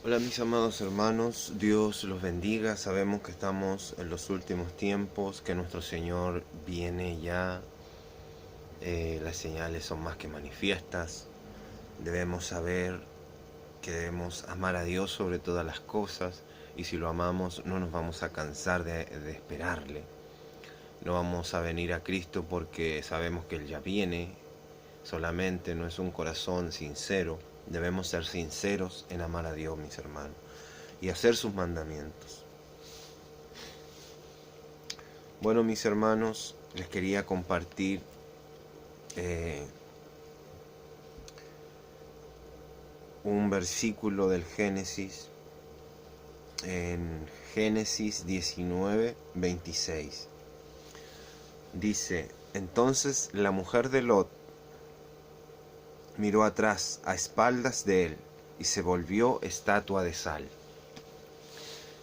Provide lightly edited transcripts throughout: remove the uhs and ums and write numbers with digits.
Hola mis amados hermanos, Dios los bendiga. Sabemos que estamos en los últimos tiempos, que nuestro Señor viene ya. Las señales son más que manifiestas. Debemos saber que debemos amar a Dios sobre todas las cosas, y si lo amamos no nos vamos a cansar de esperarle. No vamos a venir a Cristo porque sabemos que Él ya viene. Solamente no es un corazón sincero. Debemos ser sinceros en amar a Dios, mis hermanos, y hacer sus mandamientos. Bueno, mis hermanos, les quería compartir un versículo del Génesis, en Génesis 19:26. Dice: entonces la mujer de Lot miró atrás a espaldas de él y se volvió estatua de sal.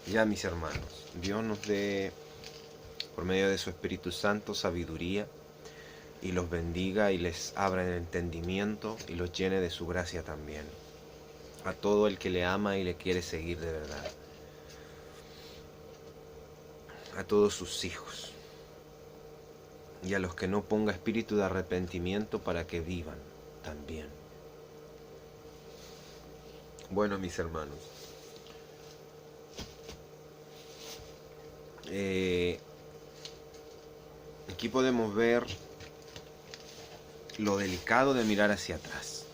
Ya, mis hermanos, Dios nos dé, por medio de su Espíritu Santo, sabiduría, y los bendiga y les abra el entendimiento y los llene de su gracia también. A todo el que le ama y le quiere seguir de verdad. A todos sus hijos. Y a los que no ponga espíritu de arrepentimiento para que vivan también. Bueno, mis hermanos. Aquí podemos ver lo delicado de mirar hacia atrás.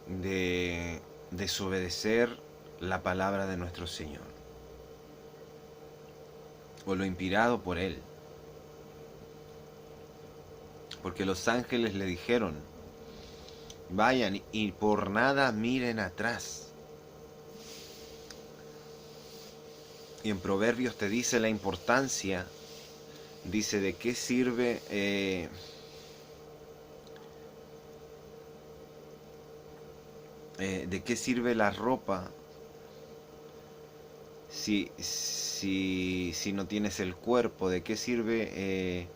De desobedecer la palabra de nuestro Señor. O lo inspirado por Él. Porque los ángeles le dijeron: vayan y por nada miren atrás. Y en Proverbios te dice la importancia, dice, de qué sirve de qué sirve la ropa si no tienes el cuerpo, de qué sirve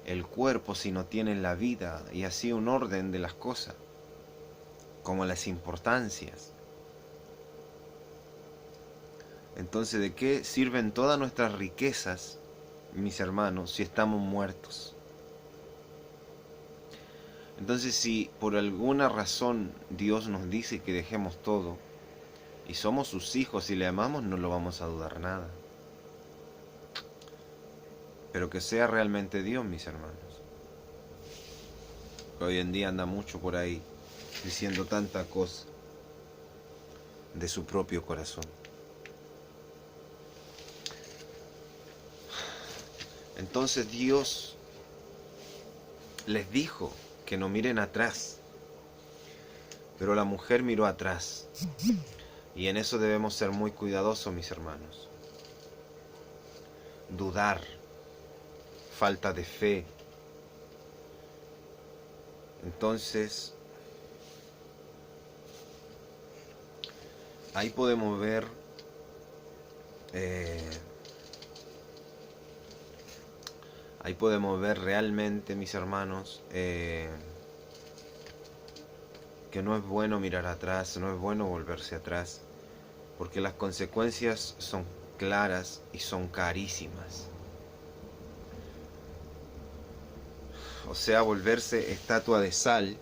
el cuerpo si no tienes la vida, y así un orden de las cosas, como las importancias. Entonces, ¿de qué sirven todas nuestras riquezas, mis hermanos, si estamos muertos? Entonces, si por alguna razón Dios nos dice que dejemos todo, y somos sus hijos y le amamos, no lo vamos a dudar nada. Pero que sea realmente Dios, mis hermanos. Hoy en día anda mucho por ahí diciendo tanta cosa de su propio corazón. Entonces Dios les dijo que no miren atrás, pero la mujer miró atrás. Y en eso debemos ser muy cuidadosos, mis hermanos. Dudar, falta de fe. Entonces, ahí podemos ver realmente, mis hermanos, que no es bueno mirar atrás, no es bueno volverse atrás, porque las consecuencias son claras y son carísimas. O sea, volverse estatua de sal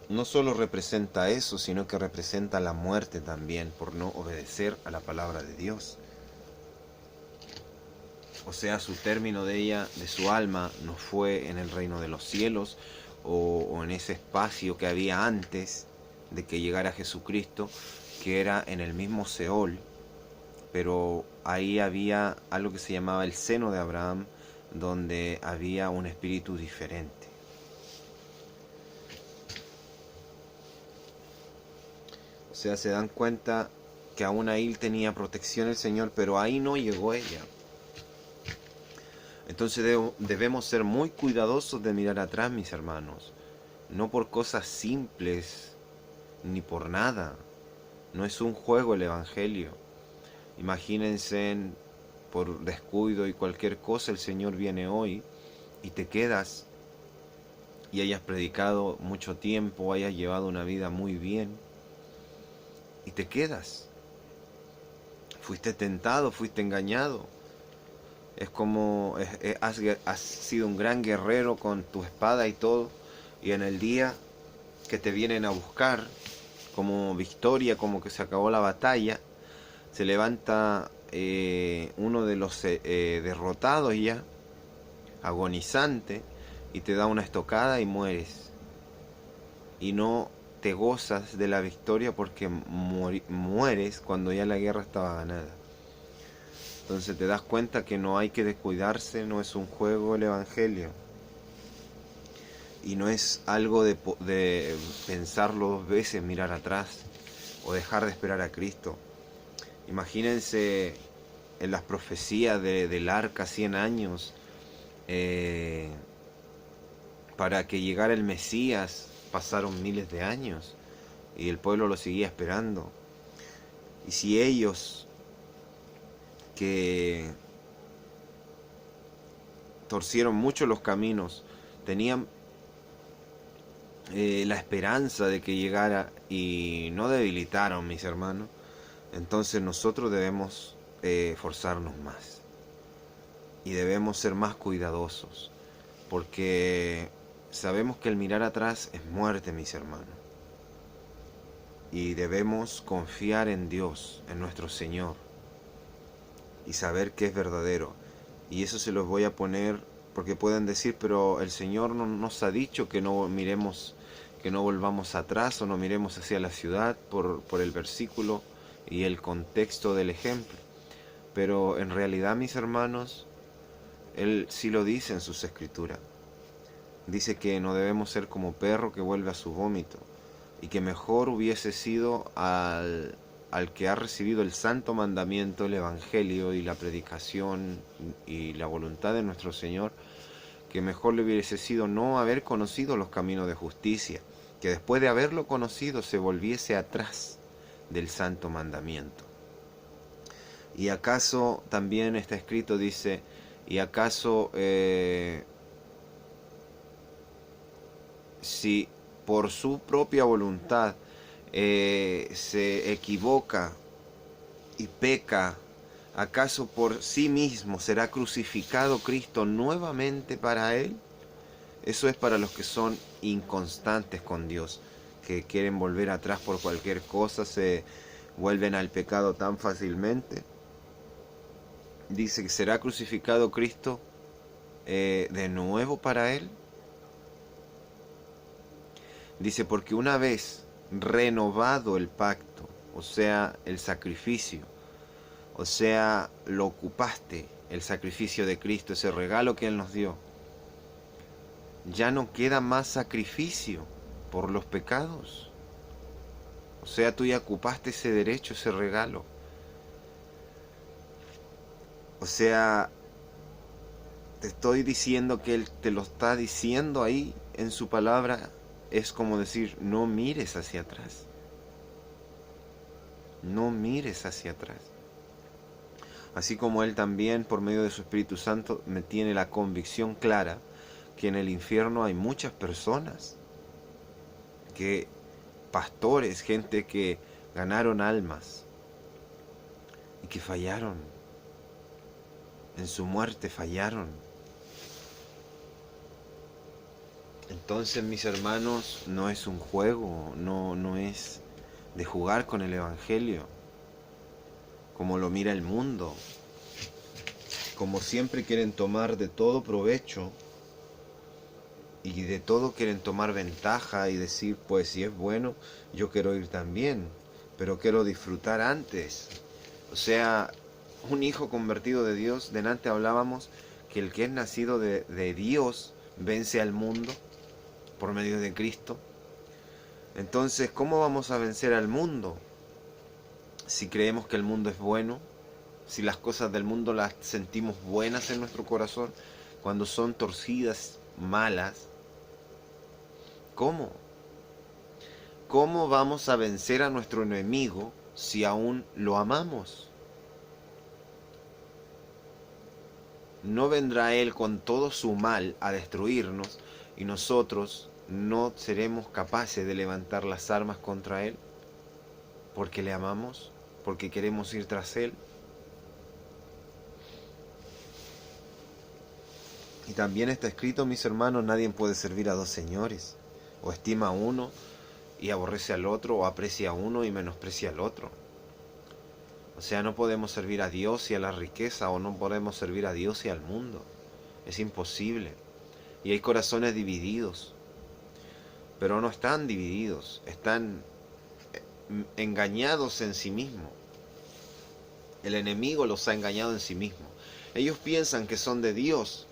no solo representa eso, sino que representa la muerte también por no obedecer a la palabra de Dios. O sea, su término de ella, de su alma, no fue en el reino de los cielos o en ese espacio que había antes de que llegara Jesucristo, que era en el mismo Seol, pero ahí había algo que se llamaba el seno de Abraham, donde había un espíritu diferente. O sea, se dan cuenta que aún ahí tenía protección el Señor, pero ahí no llegó ella. Entonces debemos ser muy cuidadosos de mirar atrás, mis hermanos. No por cosas simples, ni por nada. No es un juego el Evangelio. Imagínense, por descuido y cualquier cosa, el Señor viene hoy y te quedas y hayas predicado mucho tiempo, hayas llevado una vida muy bien y te quedas. Fuiste tentado, fuiste engañado. Es como has sido un gran guerrero con tu espada y todo, y en el día que te vienen a buscar como victoria, como que se acabó la batalla, se levanta uno de los derrotados ya, agonizante, y te da una estocada y mueres. Y no te gozas de la victoria porque mueres cuando ya la guerra estaba ganada. Entonces te das cuenta que no hay que descuidarse, no es un juego el Evangelio. Y no es algo de pensarlo dos veces, mirar atrás o dejar de esperar a Cristo. Imagínense en las profecías del arca 100 años, para que llegara el Mesías pasaron miles de años y el pueblo lo seguía esperando. Y si ellos que torcieron mucho los caminos tenían la esperanza de que llegara y no debilitaron, mis hermanos, entonces nosotros debemos forzarnos más y debemos ser más cuidadosos, porque sabemos que el mirar atrás es muerte, mis hermanos, y debemos confiar en Dios, en nuestro Señor, y saber que es verdadero. Y eso se los voy a poner porque pueden decir, pero el Señor no nos ha dicho que no miremos, que no volvamos atrás o no miremos hacia la ciudad por el versículo y el contexto del ejemplo. Pero en realidad, mis hermanos, Él sí lo dice en sus escrituras. Dice que no debemos ser como perro que vuelve a su vómito, y que mejor hubiese sido al que ha recibido el santo mandamiento, el Evangelio y la predicación y la voluntad de nuestro Señor, que mejor le hubiese sido no haber conocido los caminos de justicia, que después de haberlo conocido se volviese atrás del santo mandamiento. Y acaso también está escrito, dice, y acaso si por su propia voluntad se equivoca y peca, ¿acaso por sí mismo será crucificado Cristo nuevamente para él? Eso es para los que son inconstantes con Dios, que quieren volver atrás por cualquier cosa, se vuelven al pecado tan fácilmente. Dice que será crucificado Cristo de nuevo para él. Dice, porque una vez renovado el pacto, o sea, el sacrificio, o sea, lo ocupaste, el sacrificio de Cristo, ese regalo que Él nos dio, ya no queda más sacrificio por los pecados. O sea, tú ya ocupaste ese derecho, ese regalo. O sea, te estoy diciendo que Él te lo está diciendo ahí en su palabra. Es como decir, no mires hacia atrás. No mires hacia atrás. Así como Él también, por medio de su Espíritu Santo, me tiene la convicción clara que en el infierno hay muchas personas, que pastores, gente que ganaron almas y que fallaron. En su muerte fallaron. Entonces, mis hermanos, no es un juego, no es de jugar con el Evangelio, como lo mira el mundo, como siempre quieren tomar de todo provecho y de todo quieren tomar ventaja y decir, pues si es bueno, yo quiero ir también, pero quiero disfrutar antes. O sea, un hijo convertido de Dios, delante hablábamos que el que es nacido de Dios vence al mundo por medio de Cristo. Entonces, ¿cómo vamos a vencer al mundo? Si creemos que el mundo es bueno, si las cosas del mundo las sentimos buenas en nuestro corazón, cuando son torcidas, malas, ¿cómo? ¿Cómo vamos a vencer a nuestro enemigo si aún lo amamos? No vendrá Él con todo su mal a destruirnos y nosotros no seremos capaces de levantar las armas contra Él porque le amamos, porque queremos ir tras Él. Y también está escrito, mis hermanos, nadie puede servir a dos señores. O estima a uno y aborrece al otro, o aprecia a uno y menosprecia al otro. O sea, no podemos servir a Dios y a la riqueza, o no podemos servir a Dios y al mundo. Es imposible. Y hay corazones divididos, pero no están divididos, están engañados en sí mismos. El enemigo los ha engañado en sí mismo. Ellos piensan que son de Dios,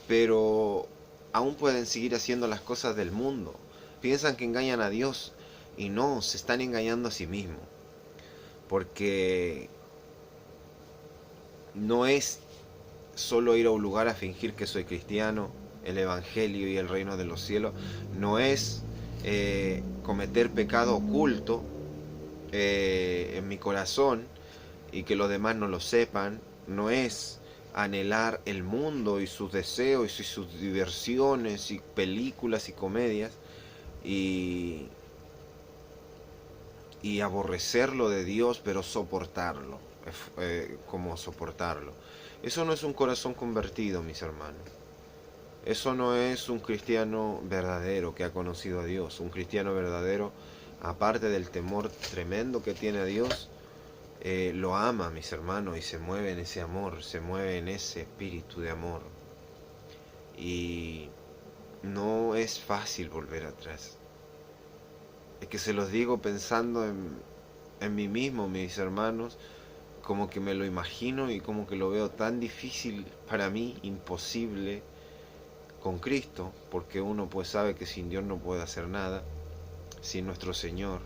pero aún pueden seguir haciendo las cosas del mundo. Piensan que engañan a Dios y no, se están engañando a sí mismos. Porque no es solo ir a un lugar a fingir que soy cristiano, el evangelio y el reino de los cielos. No es cometer pecado oculto en mi corazón y que los demás no lo sepan. No es anhelar el mundo y sus deseos y sus diversiones y películas y comedias y aborrecerlo de Dios, pero soportarlo, como soportarlo. Eso no es un corazón convertido, mis hermanos. Eso no es un cristiano verdadero que ha conocido a Dios. Un cristiano verdadero, aparte del temor tremendo que tiene a Dios, lo ama, mis hermanos, y se mueve en ese amor, se mueve en ese espíritu de amor. Y no es fácil volver atrás. Es que se los digo pensando en mí mismo, mis hermanos, como que me lo imagino y como que lo veo tan difícil para mí, imposible con Cristo, porque uno pues sabe que sin Dios no puede hacer nada, sin nuestro Señor.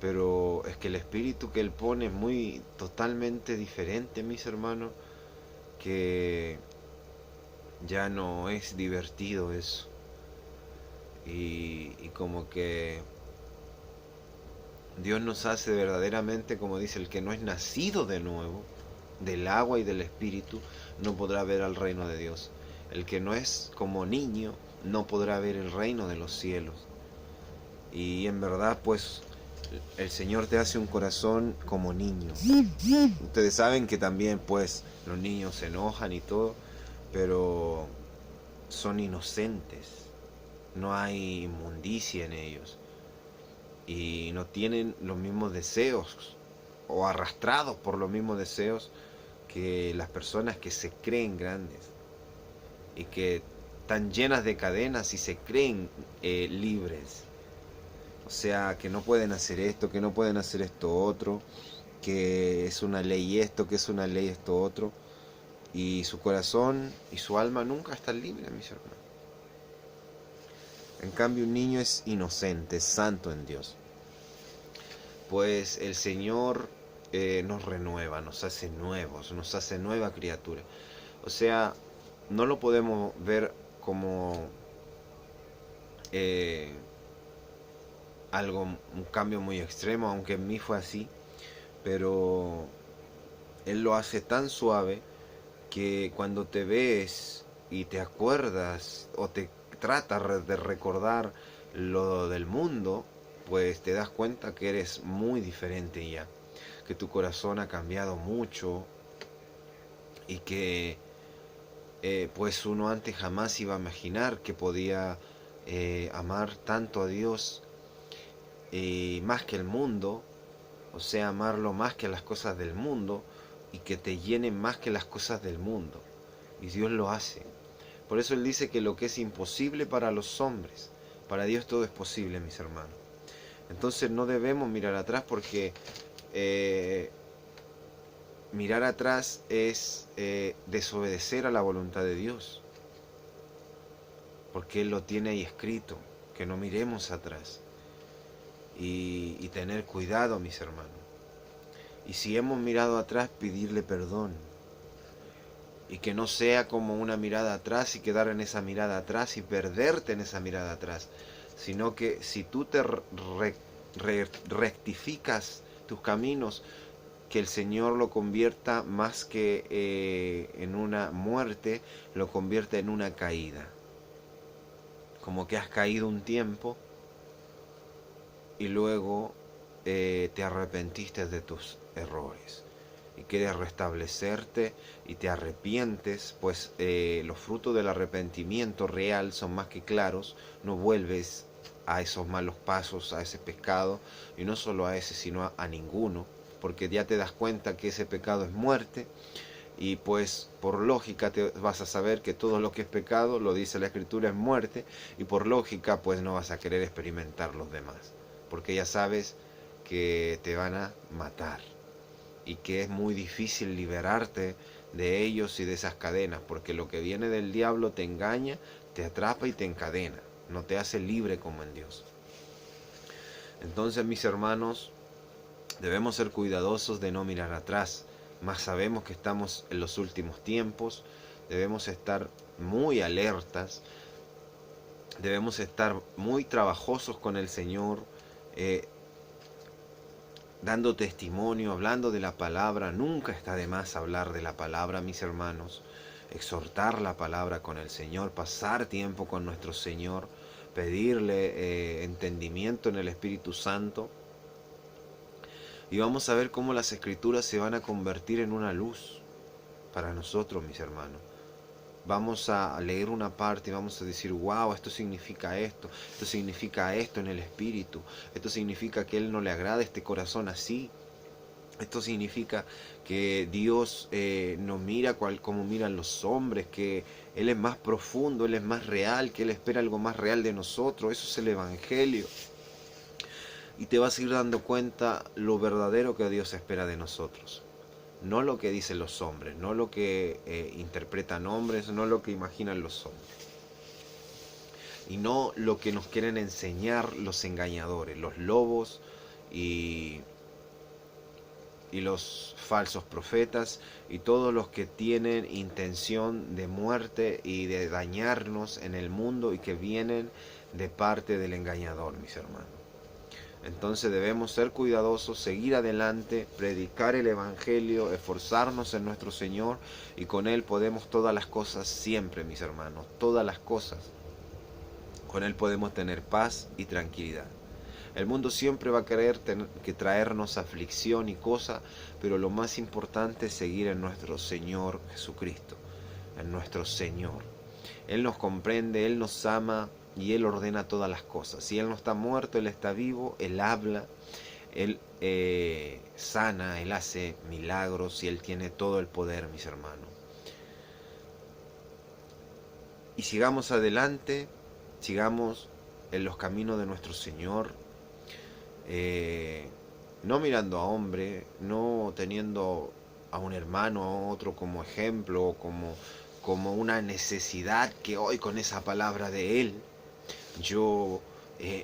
Pero es que el espíritu que Él pone es muy totalmente diferente, mis hermanos, que ya no es divertido eso. Y como que Dios nos hace verdaderamente, como dice, el que no es nacido de nuevo, del agua y del espíritu, no podrá ver al reino de Dios. El que no es como niño, no podrá ver el reino de los cielos. Y en verdad, pues, el Señor te hace un corazón como niño. Ustedes saben que también, pues, los niños se enojan y todo, pero son inocentes. No hay inmundicia en ellos. Y no tienen los mismos deseos, o arrastrados por los mismos deseos que las personas que se creen grandes y que están llenas de cadenas y se creen libres. O sea, que no pueden hacer esto, que no pueden hacer esto otro, que es una ley esto, que es una ley esto otro. Y su corazón y su alma nunca están libres, mis hermanos. En cambio, un niño es inocente, es santo en Dios. Pues el Señor nos renueva, nos hace nuevos, nos hace nueva criatura. O sea, no lo podemos ver como algo, un cambio muy extremo, aunque en mí fue así, pero Él lo hace tan suave que cuando te ves y te acuerdas o te tratas de recordar lo del mundo, pues te das cuenta que eres muy diferente ya, que tu corazón ha cambiado mucho y que pues uno antes jamás iba a imaginar que podía amar tanto a Dios más que el mundo, o sea, amarlo más que las cosas del mundo y que te llenen más que las cosas del mundo. Y Dios lo hace. Por eso Él dice que lo que es imposible para los hombres, para Dios todo es posible, mis hermanos. Entonces no debemos mirar atrás porque mirar atrás es desobedecer a la voluntad de Dios. Porque Él lo tiene ahí escrito, que no miremos atrás. Y tener cuidado, mis hermanos. Y si hemos mirado atrás, pedirle perdón. Y que no sea como una mirada atrás y quedar en esa mirada atrás y perderte en esa mirada atrás. Sino que si tú te rectificas tus caminos, que el Señor lo convierta más que en una muerte, lo convierta en una caída. Como que has caído un tiempo y luego te arrepentiste de tus errores. y quieres restablecerte y te arrepientes, pues los frutos del arrepentimiento real son más que claros. No vuelves a esos malos pasos, a ese pecado, y no solo a ese, sino a ninguno, porque ya te das cuenta que ese pecado es muerte, y pues por lógica te vas a saber que todo lo que es pecado, lo dice la Escritura, es muerte, y por lógica pues no vas a querer experimentar los demás, porque ya sabes que te van a matar y que es muy difícil liberarte de ellos y de esas cadenas, porque lo que viene del diablo te engaña, te atrapa y te encadena, no te hace libre como en Dios. Entonces, mis hermanos, debemos ser cuidadosos de no mirar atrás, mas sabemos que estamos en los últimos tiempos, debemos estar muy alertas, debemos estar muy trabajosos con el Señor, dando testimonio, hablando de la palabra. Nunca está de más hablar de la palabra, mis hermanos, exhortar la palabra con el Señor, pasar tiempo con nuestro Señor, pedirle entendimiento en el Espíritu Santo. Y vamos a ver cómo las Escrituras se van a convertir en una luz para nosotros, mis hermanos. Vamos a leer una parte y vamos a decir, wow, esto significa esto en el Espíritu, esto significa que Él no le agrada este corazón así, esto significa que Dios no mira como miran los hombres, que Él es más profundo, Él es más real, que Él espera algo más real de nosotros. Eso es el Evangelio. Y te vas a ir dando cuenta lo verdadero que Dios espera de nosotros. No lo que dicen los hombres, no lo que interpretan hombres, no lo que imaginan los hombres. Y no lo que nos quieren enseñar los engañadores, los lobos y los falsos profetas y todos los que tienen intención de muerte y de dañarnos en el mundo y que vienen de parte del engañador, mis hermanos. Entonces debemos ser cuidadosos, seguir adelante, predicar el Evangelio, esforzarnos en nuestro Señor, y con Él podemos todas las cosas siempre, mis hermanos, todas las cosas. Con Él podemos tener paz y tranquilidad. El mundo siempre va a querer traernos aflicción y cosa, pero lo más importante es seguir en nuestro Señor Jesucristo, en nuestro Señor. Él nos comprende, Él nos ama y Él ordena todas las cosas. Si Él no está muerto, Él está vivo, Él habla, Él sana, Él hace milagros y Él tiene todo el poder, mis hermanos. Y sigamos adelante, sigamos en los caminos de nuestro Señor, no mirando a hombre, no teniendo a un hermano, a otro como ejemplo, o como una necesidad que hoy con esa palabra de Él yo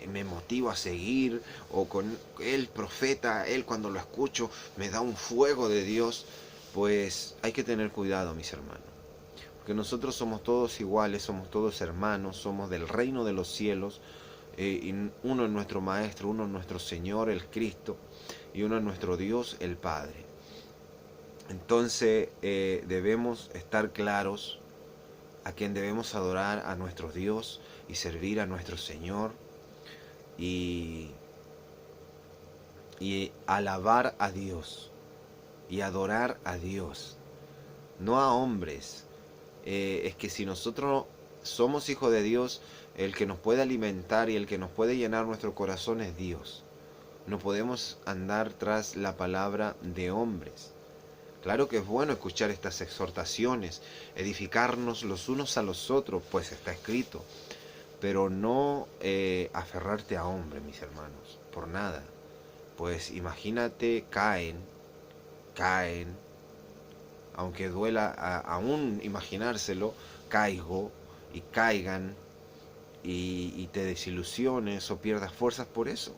me motivo a seguir, o con el profeta, Él cuando lo escucho me da un fuego de Dios. Pues hay que tener cuidado, mis hermanos, porque nosotros somos todos iguales, somos todos hermanos, somos del reino de los cielos, y uno es nuestro Maestro, uno es nuestro Señor, el Cristo, y uno es nuestro Dios, el Padre. Entonces debemos estar claros a quien debemos adorar, a nuestro Dios, y servir a nuestro Señor, y alabar a Dios, y adorar a Dios, no a hombres. Es que si nosotros somos hijos de Dios, el que nos puede alimentar y el que nos puede llenar nuestro corazón es Dios. No podemos andar tras la palabra de hombres. Claro que es bueno escuchar estas exhortaciones, edificarnos los unos a los otros, pues está escrito, pero no aferrarte a hombres, mis hermanos, por nada. Pues imagínate, caen, aunque duela aún imaginárselo, caigo y caigan, y te desilusiones o pierdas fuerzas por eso.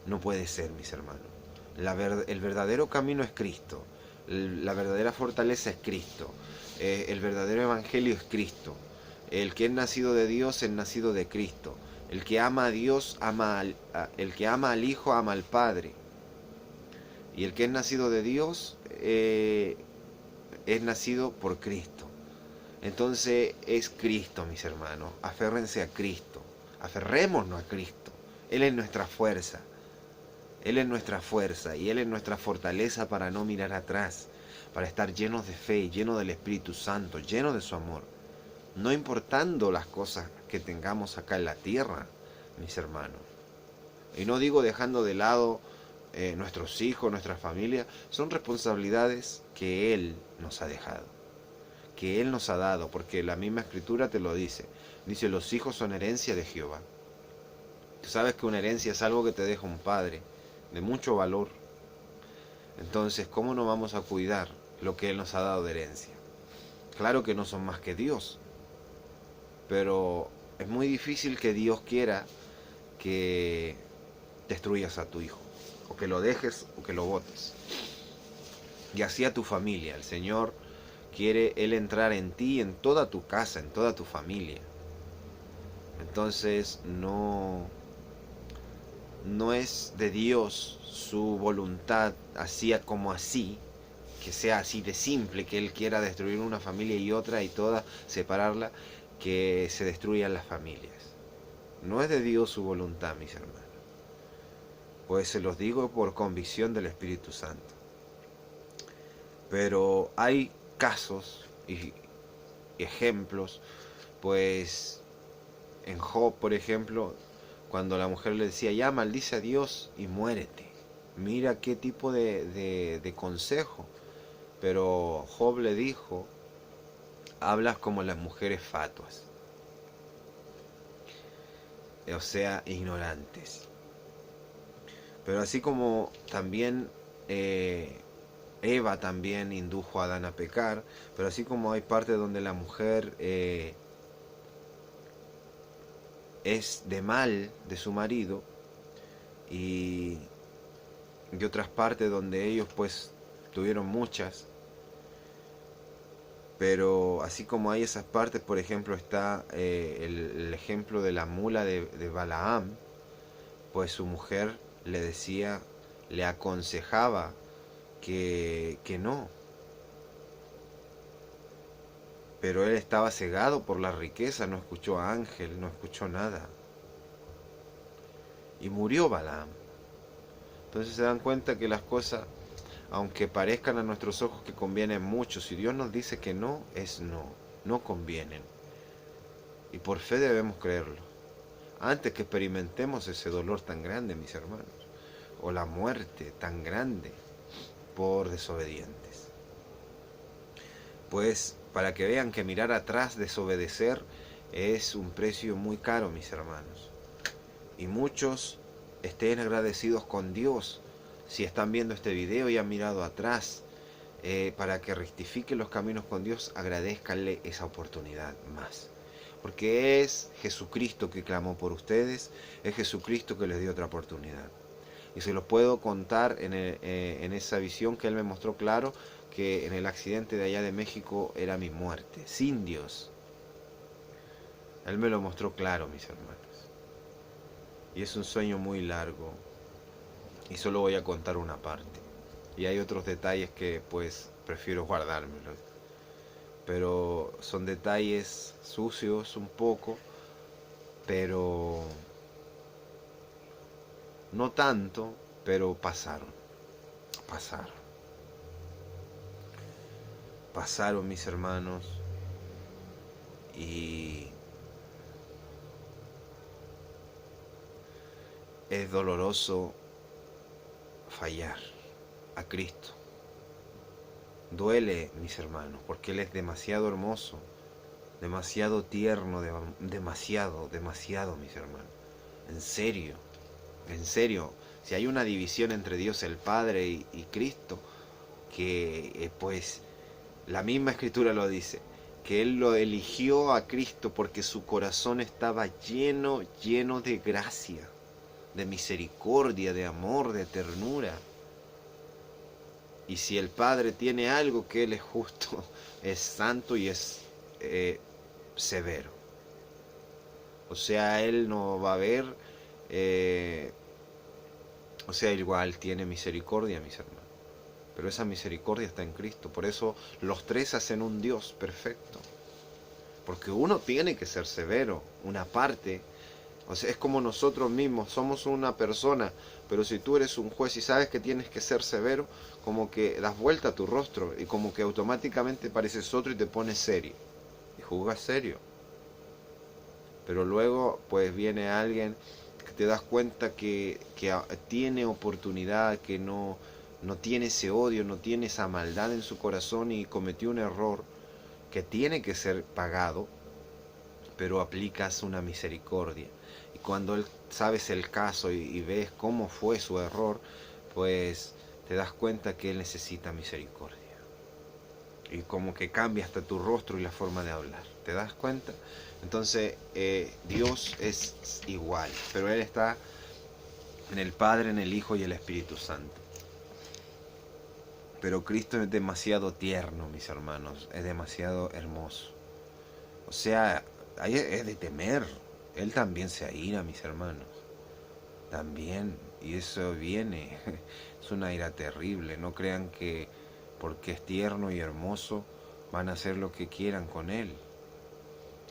No puede ser, mis hermanos. El verdadero camino es Cristo. La verdadera fortaleza es Cristo. El verdadero evangelio es Cristo. El que es nacido de Dios es nacido de Cristo. El que ama a Dios, el que ama al Hijo, ama al Padre. Y el que es nacido de Dios es nacido por Cristo. Entonces es Cristo, mis hermanos. Aférrense a Cristo. Aferrémonos a Cristo. Él es nuestra fuerza. Él es nuestra fuerza y Él es nuestra fortaleza para no mirar atrás. para estar llenos de fe, llenos del Espíritu Santo, llenos de su amor, no importando las cosas que tengamos acá en la tierra, mis hermanos. Y no digo dejando de lado nuestros hijos, nuestra familia, son responsabilidades que Él nos ha dejado, que Él nos ha dado, porque la misma Escritura te lo dice. Dice, los hijos son herencia de Jehová. Tú sabes que una herencia es algo que te deja un padre, de mucho valor. Entonces, ¿cómo no vamos a cuidar lo que Él nos ha dado de herencia? Claro que no son más que Dios, pero es muy difícil que Dios quiera que destruyas a tu hijo, o que lo dejes o que lo botes. Y así a tu familia. El Señor quiere Él entrar en ti, en toda tu casa, en toda tu familia. Entonces no es de Dios su voluntad así como así, que sea así de simple, que Él quiera destruir una familia y otra y toda, separarla, que se destruyan las familias. No es de Dios su voluntad, mis hermanos. Pues se los digo por convicción del Espíritu Santo. Pero hay casos y ejemplos, pues en Job, por ejemplo, cuando la mujer le decía, ya maldice a Dios y muérete. Mira qué tipo de consejo. Pero Job le dijo, hablas como las mujeres fatuas, o sea, ignorantes. Pero así como también Eva también indujo a Adán a pecar, pero así como hay partes donde la mujer es de mal de su marido y otras partes donde ellos pues tuvieron muchas, pero así como hay esas partes, por ejemplo está el ejemplo de la mula de Balaam, pues su mujer le decía, le aconsejaba que no, pero él estaba cegado por la riqueza, no escuchó a ángel, no escuchó nada, y murió Balaam. Entonces se dan cuenta que las cosas, aunque parezcan a nuestros ojos que convienen mucho, si Dios nos dice que no, es no, no convienen. Y por fe debemos creerlo, antes que experimentemos ese dolor tan grande, mis hermanos, o la muerte tan grande por desobedientes. Pues para que vean que mirar atrás, desobedecer, es un precio muy caro, mis hermanos. Y muchos estén agradecidos con Dios si están viendo este video y han mirado atrás, para que rectifiquen los caminos con Dios, agradezcanle esa oportunidad más. Porque es Jesucristo que clamó por ustedes, es Jesucristo que les dio otra oportunidad. Y se los puedo contar en esa visión que Él me mostró claro, que en el accidente de allá de México era mi muerte, sin Dios. Él me lo mostró claro, mis hermanos. Y es un sueño muy largo, y solo voy a contar una parte. Y hay otros detalles que pues prefiero guardármelos. Pero son detalles sucios un poco, pero no tanto, pero pasaron. Pasaron, mis hermanos, y es doloroso fallar a Cristo. Duele, mis hermanos, porque Él es demasiado hermoso, demasiado tierno, demasiado, mis hermanos. En serio, si hay una división entre Dios el Padre y Cristo, que pues la misma Escritura lo dice, que Él lo eligió a Cristo porque su corazón estaba lleno de gracia, de misericordia, de amor, de ternura. Y si el Padre tiene algo, que Él es justo, es santo y es severo. O sea, Él no va a ver, o sea, igual tiene misericordia, mis hermanos. Pero esa misericordia está en Cristo. Por eso los tres hacen un Dios perfecto. Porque uno tiene que ser severo, una parte O sea, es como nosotros mismos, somos una persona, pero si tú eres un juez y sabes que tienes que ser severo, como que das vuelta a tu rostro y como que automáticamente pareces otro y te pones serio. Y juzgas serio. Pero luego pues viene alguien que te das cuenta que tiene oportunidad, que no tiene ese odio, no tiene esa maldad en su corazón y cometió un error que tiene que ser pagado, pero aplicas una misericordia. Y cuando él sabes el caso y ves cómo fue su error, pues te das cuenta que él necesita misericordia. Y como que cambia hasta tu rostro y la forma de hablar. ¿Te das cuenta? Entonces, Dios es igual, pero Él está en el Padre, en el Hijo y el Espíritu Santo. Pero Cristo es demasiado tierno, mis hermanos, es demasiado hermoso. O sea, es de temer. Él también se aira, mis hermanos. También, y eso viene, es una ira terrible. No crean que porque es tierno y hermoso van a hacer lo que quieran con Él.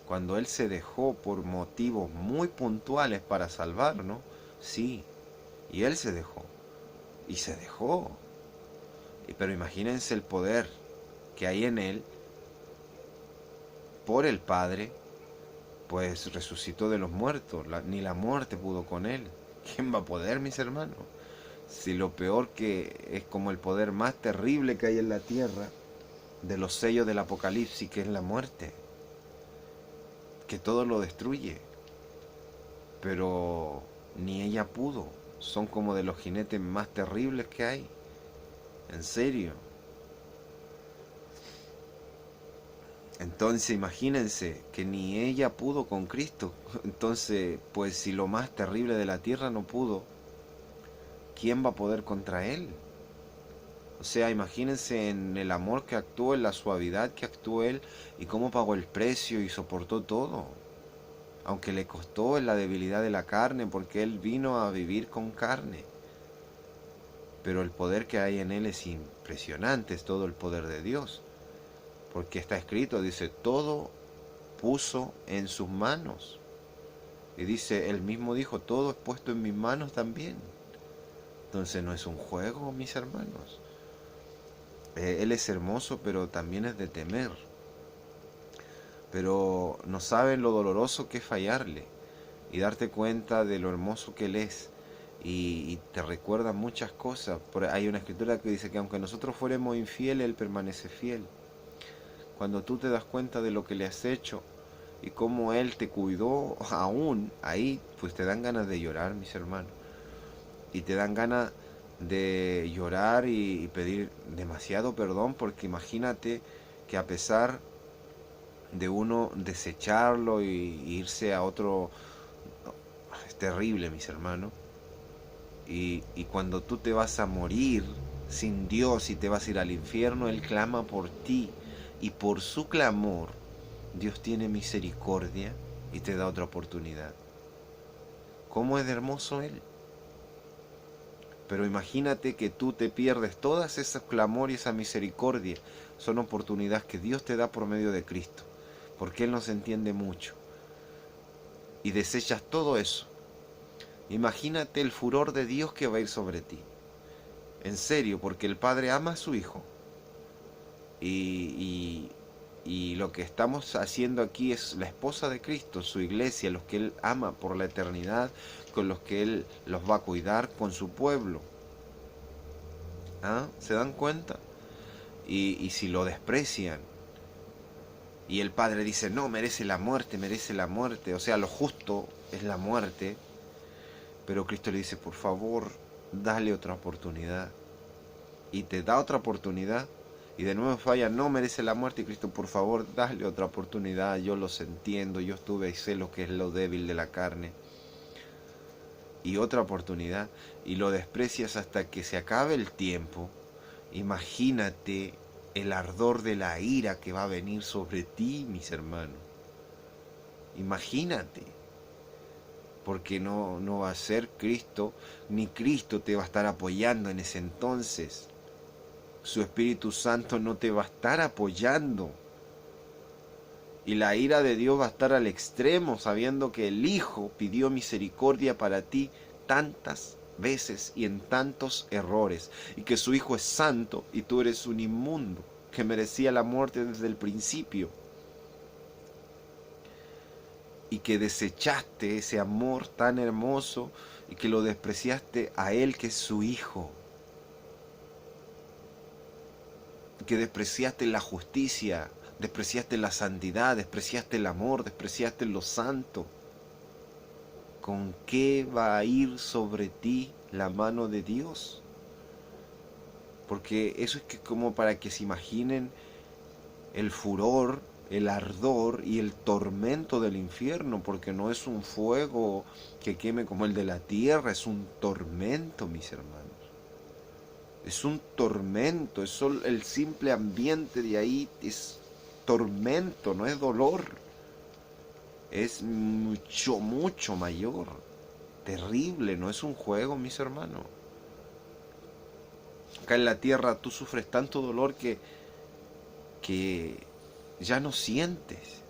Cuando Él se dejó por motivos muy puntuales para salvarnos, sí, y Él se dejó, y se dejó. Pero imagínense el poder que hay en Él, por el Padre, pues resucitó de los muertos, ni la muerte pudo con Él. ¿Quién va a poder, mis hermanos? Si lo peor que es como el poder más terrible que hay en la tierra, de los sellos del Apocalipsis, que es la muerte, que todo lo destruye, pero ni ella pudo. Son como de los jinetes más terribles que hay, en serio. Entonces imagínense que ni ella pudo con Cristo. Entonces, pues si lo más terrible de la tierra no pudo, ¿quién va a poder contra Él? O sea, imagínense en el amor que actuó, en la suavidad que actuó Él y cómo pagó el precio y soportó todo. Aunque le costó en la debilidad de la carne, porque Él vino a vivir con carne. Pero el poder que hay en Él es impresionante, es todo el poder de Dios. Porque está escrito, dice, todo puso en sus manos. Y dice, Él mismo dijo, todo es puesto en mis manos también. Entonces no es un juego, mis hermanos. Él es hermoso, pero también es de temer. Pero no saben lo doloroso que es fallarle y darte cuenta de lo hermoso que Él es. Y te recuerda muchas cosas. Hay una escritura que dice que aunque nosotros fuéramos infieles, Él permanece fiel. Cuando tú te das cuenta de lo que le has hecho y cómo Él te cuidó, aún ahí, pues te dan ganas de llorar, mis hermanos. Y te dan ganas de llorar y pedir demasiado perdón, porque imagínate que a pesar de uno desecharlo y irse a otro, es terrible, mis hermanos. Y cuando tú te vas a morir sin Dios y te vas a ir al infierno, Él clama por ti. Y por su clamor, Dios tiene misericordia y te da otra oportunidad. ¿Cómo es de hermoso Él? Pero imagínate que tú te pierdes todas esas clamor y esa misericordia. Son oportunidades que Dios te da por medio de Cristo, porque Él nos entiende mucho. Y desechas todo eso. Imagínate el furor de Dios que va a ir sobre ti. En serio, porque el Padre ama a su Hijo. Y lo que estamos haciendo aquí es la esposa de Cristo, su iglesia, los que Él ama por la eternidad, con los que Él los va a cuidar, con su pueblo. ¿Ah? ¿Se dan cuenta? Y si lo desprecian, y el Padre dice, no, merece la muerte, o sea, lo justo es la muerte, pero Cristo le dice, por favor, dale otra oportunidad. Y te da otra oportunidad, y de nuevo falla, no merece la muerte, y Cristo, por favor, dale otra oportunidad, yo los entiendo, yo estuve y sé lo que es lo débil de la carne. Y otra oportunidad, y lo desprecias hasta que se acabe el tiempo. Imagínate el ardor de la ira que va a venir sobre ti, mis hermanos. Imagínate. Porque no va a ser Cristo, ni Cristo te va a estar apoyando en ese entonces. Su Espíritu Santo no te va a estar apoyando. Y la ira de Dios va a estar al extremo, sabiendo que el Hijo pidió misericordia para ti tantas veces y en tantos errores, y que su Hijo es santo y tú eres un inmundo, que merecía la muerte desde el principio, y que desechaste ese amor tan hermoso y que lo despreciaste a Él, que es su Hijo, que despreciaste la justicia, despreciaste la santidad, despreciaste el amor, despreciaste lo santo. ¿Con qué va a ir sobre ti la mano de Dios? Porque eso es que como para que se imaginen el furor, el ardor y el tormento del infierno, porque no es un fuego que queme como el de la tierra, es un tormento, mis hermanos. Es un tormento, es solo el simple ambiente de ahí es tormento, no es dolor. Es mucho, mucho mayor. Terrible, no es un juego, mis hermanos. Acá en la tierra tú sufres tanto dolor que ya no sientes.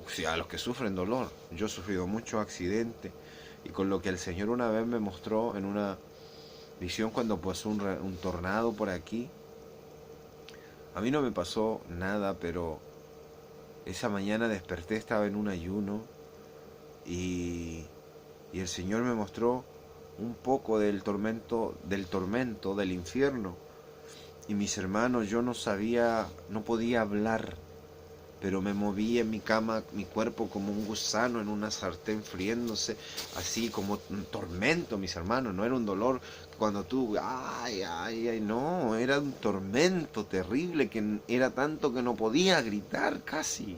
O sea, a los que sufren dolor. Yo he sufrido muchos accidentes y con lo que el Señor una vez me mostró en una visión cuando pasó un tornado por aquí. A mí no me pasó nada, pero esa mañana desperté, estaba en un ayuno y el Señor me mostró un poco del tormento, del infierno. Y mis hermanos, yo no sabía, no podía hablar, pero me movía en mi cama, mi cuerpo como un gusano en una sartén friéndose, así como un tormento, mis hermanos. No era un dolor cuando tú, ay, ay, ay, no, era un tormento terrible, que era tanto que no podía gritar casi.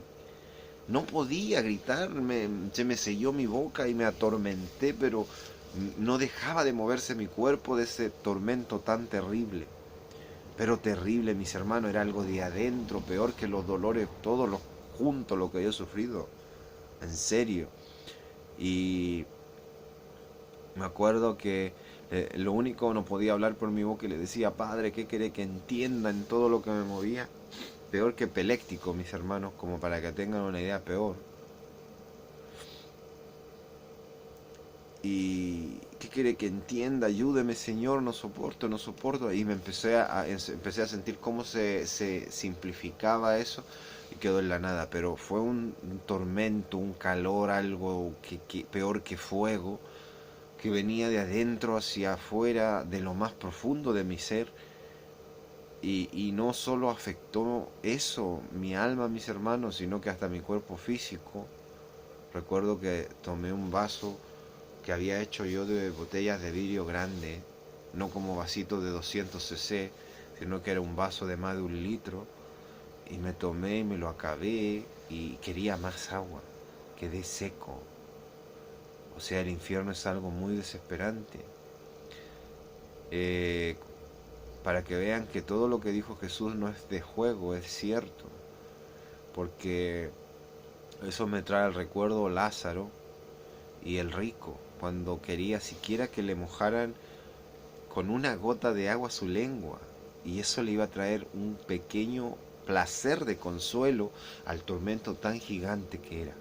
No podía gritar, se me selló mi boca y me atormenté, pero no dejaba de moverse mi cuerpo de ese tormento tan terrible. Pero terrible, mis hermanos, era algo de adentro, peor que los dolores, todos los juntos, lo que yo he sufrido. En serio. Y me acuerdo que lo único, no podía hablar por mi boca y le decía, Padre, ¿qué quiere que entienda en todo lo que me movía? Peor que epiléptico, mis hermanos, como para que tengan una idea peor. Y ¿qué quiere que entienda? Ayúdeme, Señor, no soporto, no soporto. Y me empecé a sentir cómo se simplificaba eso y quedó en la nada. Pero fue un tormento, un calor, algo que peor que fuego, que venía de adentro hacia afuera, de lo más profundo de mi ser. Y no solo afectó eso, mi alma, mis hermanos, sino que hasta mi cuerpo físico. Recuerdo que tomé un vaso que había hecho yo de botellas de vidrio grande, no como vasitos de 200 cc, sino que era un vaso de más de 1 litro, y me tomé y me lo acabé y quería más agua, quedé seco. O sea, el infierno es algo muy desesperante. Para que vean que todo lo que dijo Jesús no es de juego, es cierto, porque eso me trae al recuerdo Lázaro y el rico, cuando quería siquiera que le mojaran con una gota de agua su lengua, y eso le iba a traer un pequeño placer de consuelo al tormento tan gigante que era.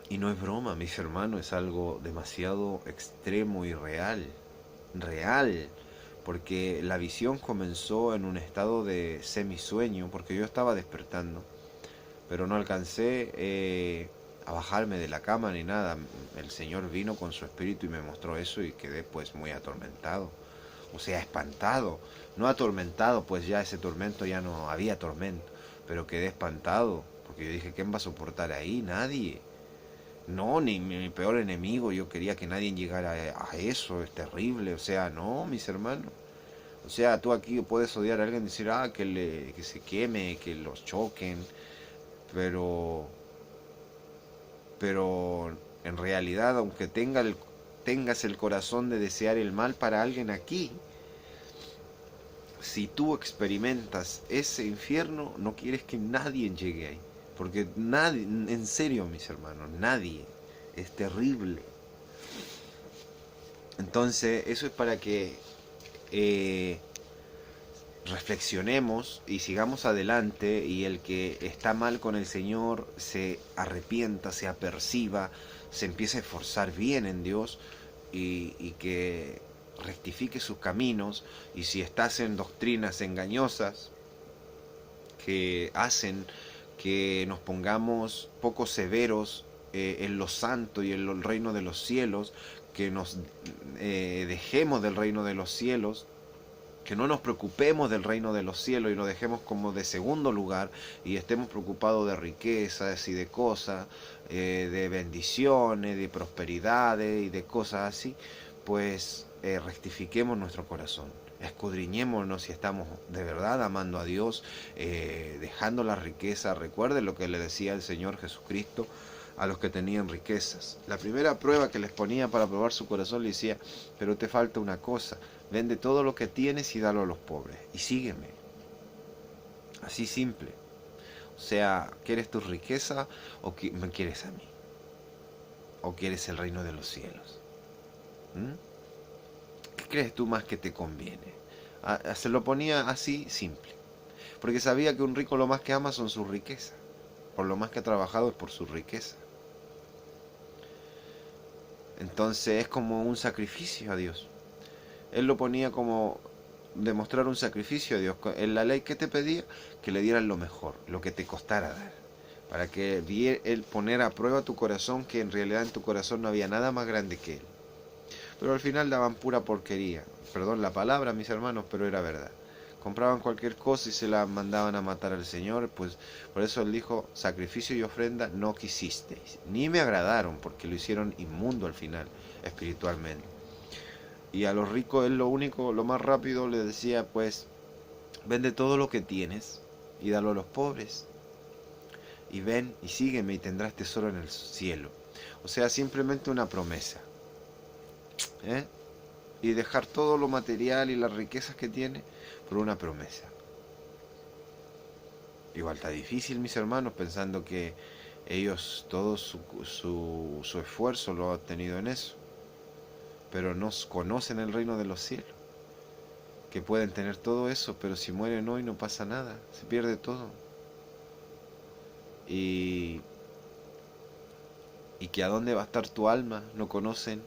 Y no es broma, mis hermanos, es algo demasiado extremo y real, porque la visión comenzó en un estado de semisueño, porque yo estaba despertando, pero no alcancé a bajarme de la cama ni nada. El Señor vino con su espíritu y me mostró eso y quedé pues muy atormentado, o sea, espantado, no atormentado, pues ya ese tormento ya no había tormento, pero quedé espantado, porque yo dije, ¿quién va a soportar ahí? Nadie. No, ni mi peor enemigo, yo quería que nadie llegara a eso, es terrible, o sea, no, mis hermanos. O sea, tú aquí puedes odiar a alguien y decir, que se queme, que los choquen, pero en realidad, aunque tengas el corazón de desear el mal para alguien aquí, si tú experimentas ese infierno, no quieres que nadie llegue ahí. Porque nadie, en serio, mis hermanos, nadie. Es terrible. Entonces, eso es para que reflexionemos y sigamos adelante, y el que está mal con el Señor se arrepienta, se aperciba, se empiece a esforzar bien en Dios, y que rectifique sus caminos. Y si estás en doctrinas engañosas que hacen que nos pongamos poco severos en lo santo y en el reino de los cielos, que nos dejemos del reino de los cielos, que no nos preocupemos del reino de los cielos y nos dejemos como de segundo lugar, y estemos preocupados de riquezas y de cosas, de bendiciones, de prosperidades y de cosas así, pues rectifiquemos nuestro corazón. Escudriñémonos si estamos de verdad amando a Dios, dejando la riqueza. Recuerden lo que le decía el Señor Jesucristo a los que tenían riquezas. La primera prueba que les ponía para probar su corazón, le decía: pero te falta una cosa, vende todo lo que tienes y dalo a los pobres, y sígueme. Así simple. O sea, ¿quieres tu riqueza o me quieres a mí? ¿O quieres el reino de los cielos? ¿Mm? ¿Qué crees tú más que te conviene? Se lo ponía así simple. Porque sabía que un rico lo más que ama son sus riquezas. Por lo más que ha trabajado es por su riqueza. Entonces es como un sacrificio a Dios. Él lo ponía como demostrar un sacrificio a Dios. En la ley, ¿qué te pedía? Que le dieras lo mejor, lo que te costara dar. Para que Él poner a prueba tu corazón, que en realidad en tu corazón no había nada más grande que Él. Pero al final daban pura porquería. Perdón la palabra, mis hermanos, pero era verdad. Compraban cualquier cosa y se la mandaban a matar al Señor. Pues por eso Él dijo: sacrificio y ofrenda no quisisteis, ni me agradaron, porque lo hicieron inmundo al final, espiritualmente. Y a los ricos Él lo más rápido le decía: pues vende todo lo que tienes y dalo a los pobres, y ven y sígueme y tendrás tesoro en el cielo. O sea, simplemente una promesa, ¿eh? Y dejar todo lo material y las riquezas que tiene por una promesa. Igual está difícil, mis hermanos, pensando que ellos todo su esfuerzo lo han tenido en eso, pero no conocen el reino de los cielos, que pueden tener todo eso, pero si mueren hoy no pasa nada, se pierde todo. Y que a dónde va a estar tu alma. No conocen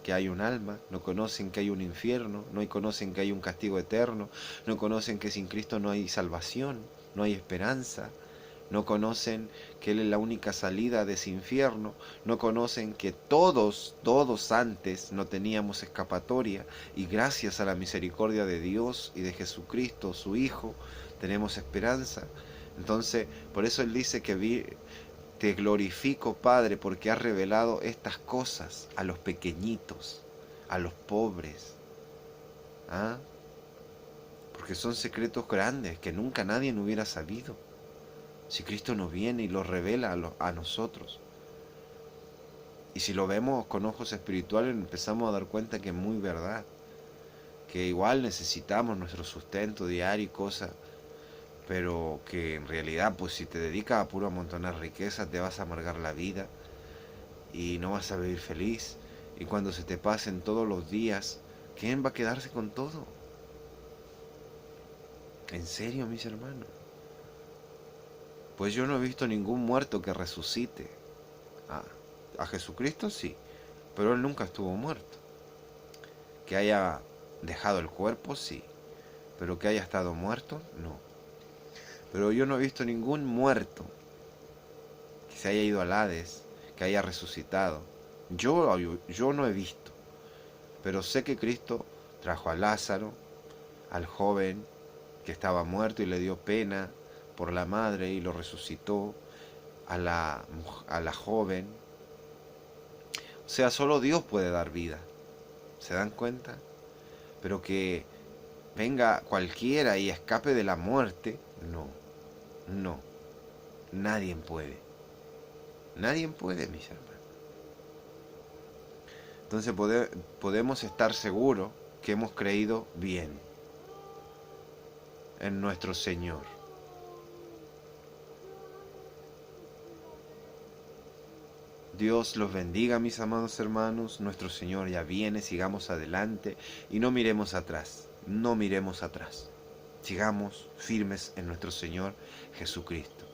que hay un alma, no conocen que hay un infierno, no conocen que hay un castigo eterno, no conocen que sin Cristo no hay salvación, no hay esperanza, no conocen que Él es la única salida de ese infierno, no conocen que todos antes no teníamos escapatoria, y gracias a la misericordia de Dios y de Jesucristo, su Hijo, tenemos esperanza. Entonces, por eso Él dice que te glorifico, Padre, porque has revelado estas cosas a los pequeñitos, a los pobres. ¿Ah? Porque son secretos grandes que nunca nadie hubiera sabido. Si Cristo nos viene y los revela a nosotros. Y si lo vemos con ojos espirituales, empezamos a dar cuenta que es muy verdad. Que igual necesitamos nuestro sustento diario y cosas, pero que en realidad, pues si te dedicas a puro amontonar riqueza, te vas a amargar la vida y no vas a vivir feliz. Y cuando se te pasen todos los días, ¿quién va a quedarse con todo? ¿En serio, mis hermanos? Pues yo no he visto ningún muerto que resucite. A Jesucristo sí, pero Él nunca estuvo muerto. Que haya dejado el cuerpo, sí, pero que haya estado muerto, no. Pero yo no he visto ningún muerto que se haya ido al Hades, que haya resucitado. Yo no he visto, pero sé que Cristo trajo a Lázaro, al joven que estaba muerto y le dio pena por la madre y lo resucitó, a la joven. O sea, solo Dios puede dar vida. ¿Se dan cuenta? Pero que venga cualquiera y escape de la muerte, no, nadie puede. Nadie puede, mis hermanos. Entonces podemos estar seguros que hemos creído bien en nuestro Señor. Dios los bendiga, mis amados hermanos. Nuestro Señor ya viene, sigamos adelante y no miremos atrás. No miremos atrás. Sigamos firmes en nuestro Señor Jesucristo.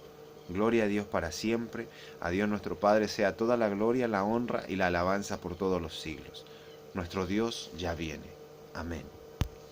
Gloria a Dios para siempre. A Dios nuestro Padre sea toda la gloria, la honra y la alabanza por todos los siglos. Nuestro Dios ya viene. Amén.